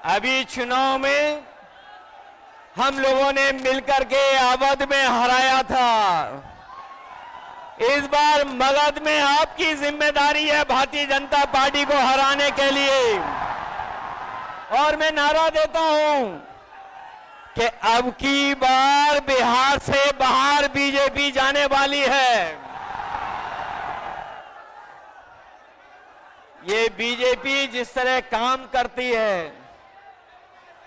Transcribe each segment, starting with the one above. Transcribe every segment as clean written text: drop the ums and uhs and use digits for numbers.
अभी चुनाव में हम लोगों ने मिलकर के अवध में हराया था। इस बार मगध में आपकी जिम्मेदारी है भारतीय जनता पार्टी को हराने के लिए। और मैं नारा देता हूं कि अब की बार बिहार से बाहर बीजेपी जाने वाली है। ये बीजेपी जिस तरह काम करती है,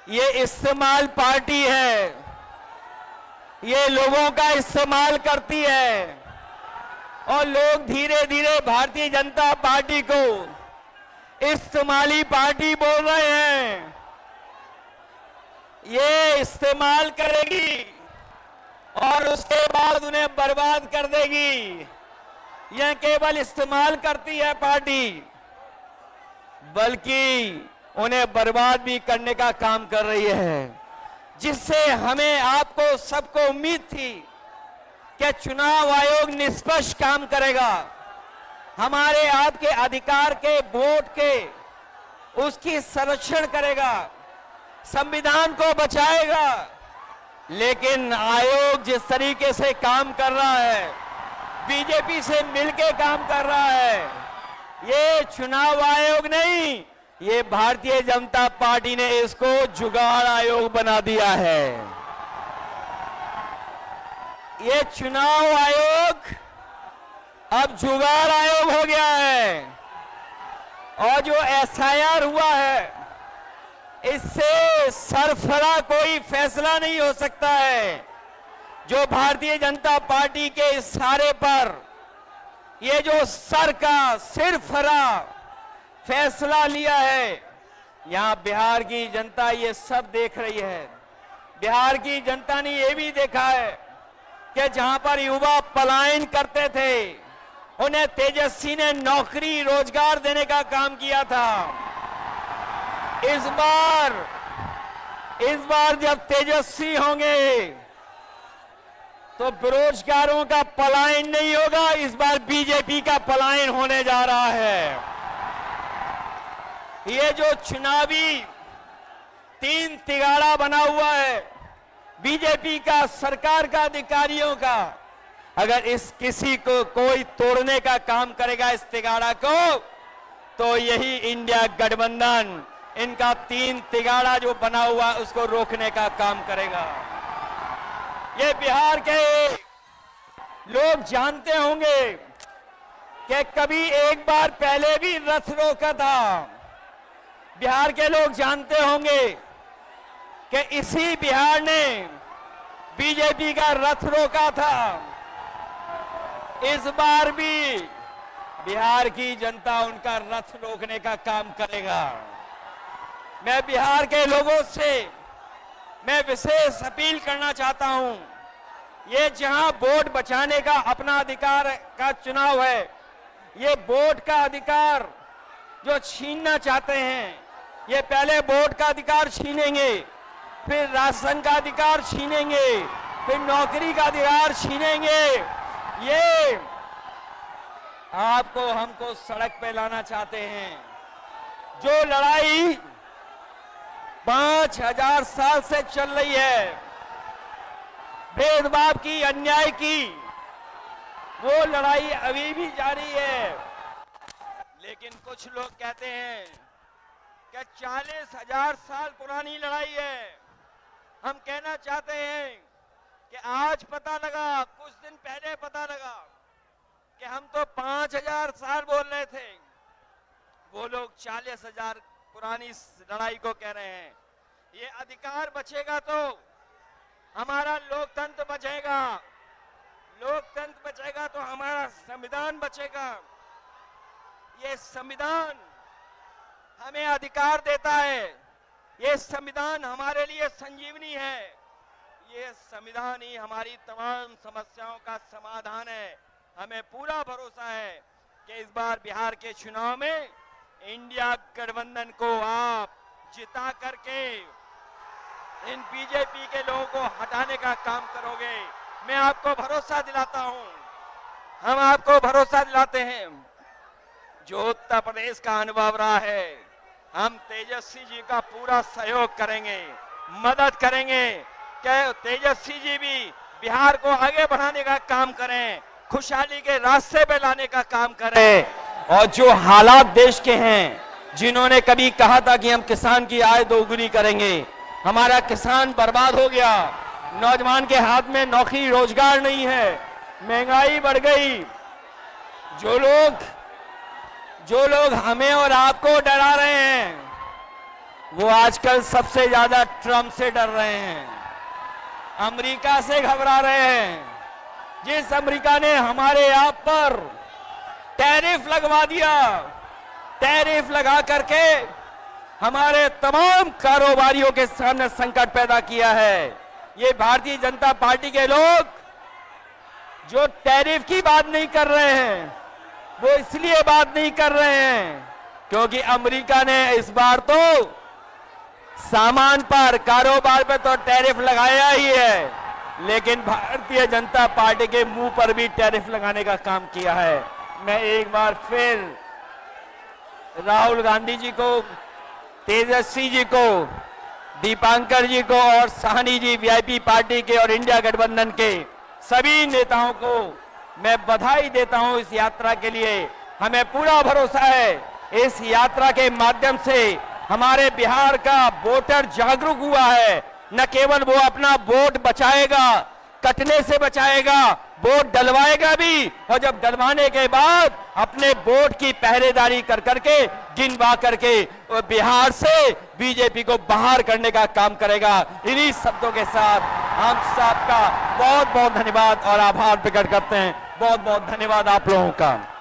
ये इस्तेमाल पार्टी है, ये लोगों का इस्तेमाल करती है और लोग धीरे धीरे भारतीय जनता पार्टी को इस्तेमाली पार्टी बोल रहे हैं। ये इस्तेमाल करेगी और उसके बाद उन्हें बर्बाद कर देगी। यह केवल इस्तेमाल करती है पार्टी, बल्कि उन्हें बर्बाद भी करने का काम कर रही है, जिससे हमें आपको सबको उम्मीद थी कि चुनाव आयोग निष्पक्ष काम करेगा, हमारे आपके अधिकार के वोट के उसकी संरक्षण करेगा, संविधान को बचाएगा। लेकिन आयोग जिस तरीके से काम कर रहा है, बीजेपी से मिलके काम कर रहा है, ये चुनाव आयोग नहीं, ये भारतीय जनता पार्टी ने इसको जुगाड़ आयोग बना दिया है। ये चुनाव आयोग अब जुगाड़ आयोग हो गया है। और जो एसआईआर हुआ है, इससे सरफरा कोई फैसला नहीं हो सकता है। जो भारतीय जनता पार्टी के इशारे पर ये जो सर का सिरफरा फैसला लिया है, यहां बिहार की जनता ये सब देख रही है। बिहार की जनता ने ये भी देखा है कि जहां पर युवा पलायन करते थे, उन्हें तेजस्वी ने नौकरी रोजगार देने का काम किया था। इस बार जब तेजस्वी होंगे तो बेरोजगारों का पलायन नहीं होगा, इस बार बीजेपी का पलायन होने जा रहा है। ये जो चुनावी तीन तिगाड़ा बना हुआ है बीजेपी का, सरकार का, अधिकारियों का, अगर इस किसी को कोई तोड़ने का काम करेगा इस तिगाड़ा को, तो यही इंडिया गठबंधन इनका तीन तिगाड़ा जो बना हुआ उसको रोकने का काम करेगा। ये बिहार के लोग जानते होंगे कि कभी एक बार पहले भी रथ रोका था। बिहार के लोग जानते होंगे कि इसी बिहार ने बीजेपी का रथ रोका था। इस बार भी बिहार की जनता उनका रथ रोकने का काम करेगा। मैं बिहार के लोगों से मैं विशेष अपील करना चाहता हूं। ये जहां वोट बचाने का अपना अधिकार का चुनाव है, ये वोट का अधिकार जो छीनना चाहते हैं, ये पहले वोट का अधिकार छीनेंगे, फिर राशन का अधिकार छीनेंगे, फिर नौकरी का अधिकार छीनेंगे। ये आपको हमको सड़क पे लाना चाहते हैं। जो लड़ाई 5000 साल से चल रही है, भेदभाव की, अन्याय की, वो लड़ाई अभी भी जारी है। लेकिन कुछ लोग कहते हैं कि 40,000 साल पुरानी लड़ाई है। हम कहना चाहते हैं कि आज पता लगा, कुछ दिन पहले पता लगा कि हम तो 5000 साल बोल रहे थे, वो लोग 40,000 पुरानी लड़ाई को कह रहे हैं। ये अधिकार बचेगा तो हमारा लोकतंत्र बचेगा, लोकतंत्र बचेगा तो हमारा संविधान बचेगा। ये संविधान हमें अधिकार देता है, ये संविधान हमारे लिए संजीवनी है, ये संविधान ही हमारी तमाम समस्याओं का समाधान है। हमें पूरा भरोसा है कि इस बार बिहार के चुनाव में इंडिया गठबंधन को आप जिता करके इन बीजेपी के लोगों को हटाने का काम करोगे। मैं आपको भरोसा दिलाता हूं, हम आपको भरोसा दिलाते हैं। जो उत्तर प्रदेश का अनुभव रहा है, हम तेजस्वी जी का पूरा सहयोग करेंगे, मदद करेंगे कि तेजस्वी जी भी बिहार को आगे बढ़ाने का काम करें, खुशहाली के रास्ते पे लाने का काम करें। और जो हालात देश के हैं, जिन्होंने कभी कहा था कि हम किसान की आय दोगुनी करेंगे, हमारा किसान बर्बाद हो गया, नौजवान के हाथ में नौकरी रोजगार नहीं है, महंगाई बढ़ गई। जो लोग हमें और आपको डरा रहे हैं, वो आजकल सबसे ज्यादा ट्रंप से डर रहे हैं, अमेरिका से घबरा रहे हैं। जिस अमेरिका ने हमारे आप पर टैरिफ लगवा दिया, टैरिफ लगा करके हमारे तमाम कारोबारियों के सामने संकट पैदा किया है। ये भारतीय जनता पार्टी के लोग जो टैरिफ की बात नहीं कर रहे हैं, वो इसलिए बात नहीं कर रहे हैं क्योंकि अमेरिका ने इस बार तो सामान पर, कारोबार पर तो टैरिफ लगाया ही है, लेकिन भारतीय जनता पार्टी के मुंह पर भी टैरिफ लगाने का काम किया है। मैं एक बार फिर राहुल गांधी जी को, तेजस्वी जी को, दीपांकर जी को और साहनी जी वीआईपी पार्टी के और इंडिया गठबंधन के सभी नेताओं को मैं बधाई देता हूं इस यात्रा के लिए। हमें पूरा भरोसा है इस यात्रा के माध्यम से हमारे बिहार का वोटर जागरूक हुआ है। न केवल वो अपना वोट बचाएगा, कटने से बचाएगा, वोट डलवाएगा भी, और जब डलवाने के बाद अपने वोट की पहरेदारी कर करके, गिनवा करके बिहार से बीजेपी को बाहर करने का काम करेगा। इन्हीं शब्दों के साथ हम सबका बहुत बहुत धन्यवाद और आभार प्रकट करते हैं। बहुत बहुत धन्यवाद आप लोगों का।